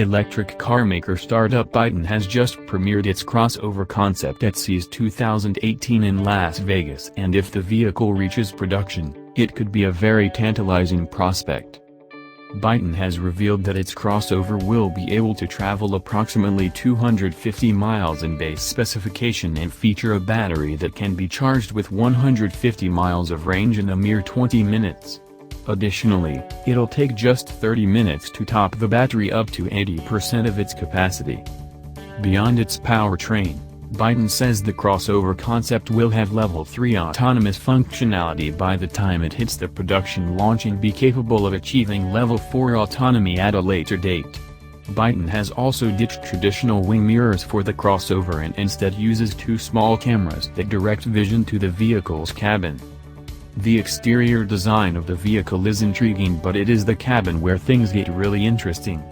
Electric carmaker startup Byton has just premiered its crossover concept at CES 2018 in Las Vegas, and if the vehicle reaches production, it could be a very tantalizing prospect. Byton has revealed that its crossover will be able to travel approximately 250 miles in base specification and feature a battery that can be charged with 150 miles of range in a mere 20 minutes. Additionally, it'll take just 30 minutes to top the battery up to 80% of its capacity. Beyond its powertrain, Byton says the crossover concept will have Level 3 autonomous functionality by the time it hits the production launch and be capable of achieving Level 4 autonomy at a later date. Byton has also ditched traditional wing mirrors for the crossover and instead uses two small cameras that direct vision to the vehicle's cabin. The exterior design of the vehicle is intriguing, but it is the cabin where things get really interesting.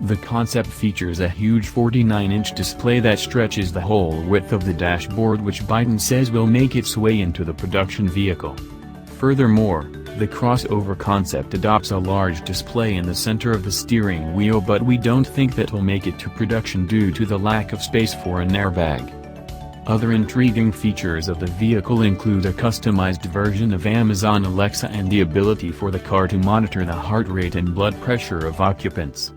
The concept features a huge 49-inch display that stretches the whole width of the dashboard, which Byton says will make its way into the production vehicle. Furthermore, the crossover concept adopts a large display in the center of the steering wheel, but we don't think that'll make it to production due to the lack of space for an airbag. Other intriguing features of the vehicle include a customized version of Amazon Alexa and the ability for the car to monitor the heart rate and blood pressure of occupants.